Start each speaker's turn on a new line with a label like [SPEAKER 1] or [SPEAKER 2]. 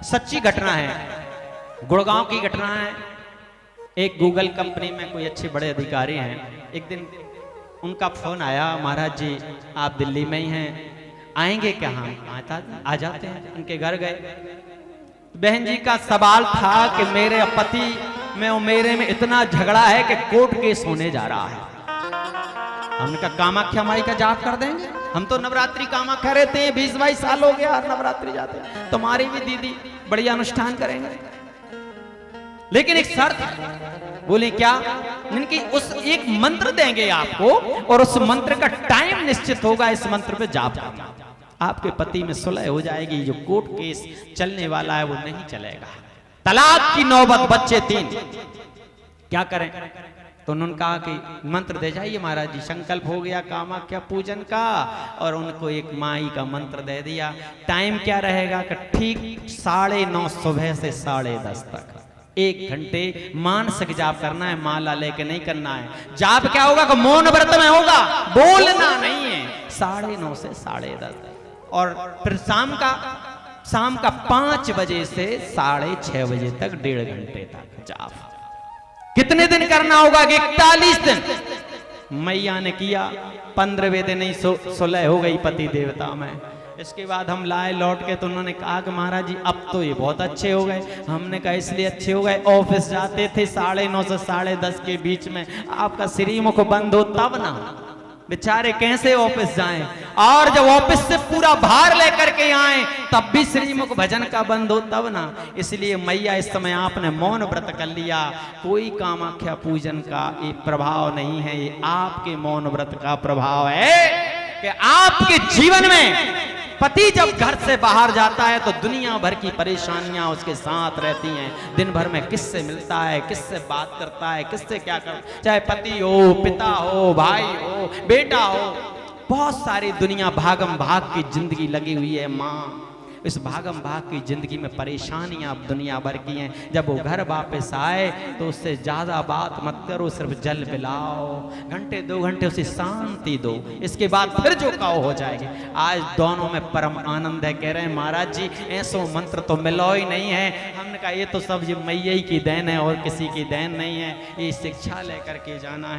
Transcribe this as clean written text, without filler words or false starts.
[SPEAKER 1] सच्ची घटना है, गुड़गांव की घटना है। एक गूगल कंपनी में कोई अच्छे बड़े अधिकारी हैं। एक दिन उनका फोन आया, महाराज जी आप दिल्ली में ही हैं, आएंगे क्या? हम आ जाते हैं। उनके घर गए। बहन जी का सवाल था कि मेरे पति में और मेरे में इतना झगड़ा है कि कोर्ट केस होने जा रहा है। हमने कहा कामाख्या माई का जाप कर देंगे, हम तो नवरात्रि कामाख्या रहते हैं, 20-22 साल हो गया हर नवरात्रि जाते हैं, तुम्हारी भी दीदी बढ़िया अनुष्ठान करेंगे, लेकिन एक शर्त। बोले क्या? इनकी उस एक मंत्र देंगे आपको और उस मंत्र का टाइम निश्चित होगा, इस मंत्र पे जाप करना, आपके पति में सुलह हो जाएगी, जो कोर्ट केस चलने वाला है वो नहीं चलेगा। तलाक की नौबत, बच्चे 3, क्या करें? तो उन्होंने कहा कि मंत्र दे जाइए महाराज जी। संकल्प हो गया कामाख्या पूजन का और उनको एक माई का मंत्र दे दिया। टाइम क्या रहेगा कि ठीक 9:30 सुबह से 10:30 तक 1 घंटे मानसिक जाप करना है, माला लेके नहीं करना है। जाप क्या होगा कि मौन व्रत में होगा, बोलना नहीं है, 9:30 से 10:30। और फिर शाम का 5 बजे से 6:30 बजे तक 1.5 घंटे तक जाप। कितने दिन करना होगा? 41 दिन। मैया ने किया, 15वें दिन ही सुलह हो गई पति देवता में। इसके बाद हम लाए लौट के, तो उन्होंने कहा कि महाराज जी अब तो ये बहुत अच्छे हो गए। हमने कहा इसलिए अच्छे हो गए, ऑफिस जाते थे 9:30 से 10:30 के बीच में, आपका श्रीमुख बंद हो तब ना, बेचारे कैसे ऑफिस जाएं, और जब ऑफिस से पूरा भार लेकर के आए तब भी श्रीमुख भजन का बंद हो तब ना। इसलिए मैया इस समय आपने मौन व्रत कर लिया, कोई कामाख्या पूजन का ये प्रभाव नहीं है, ये आपके मौन व्रत का प्रभाव है कि आपके जीवन में पति जब घर से बाहर जाता है तो दुनिया भर की परेशानियां उसके साथ रहती हैं। दिन भर में किससे मिलता है, किससे बात करता है, किससे क्या करता है, चाहे पति हो, पिता हो, भाई हो, बेटा हो, बहुत सारी दुनिया भागम भाग की जिंदगी लगी हुई है। माँ, इस भागम भाग की जिंदगी में परेशानियां दुनिया भर की हैं। जब वो घर वापस आए तो उससे ज्यादा बात मत करो, सिर्फ जल पिलाओ, घंटे 2 घंटे उसे शांति दो, इसके बाद फिर जो कहो हो जाएगी। आज दोनों में परम आनंद है। कह रहे हैं महाराज जी ऐसो मंत्र तो मिलो ही नहीं है। हमने कहा ये तो सब ये मैया की देन है और किसी की देन नहीं है, ये शिक्षा लेकर के जाना है।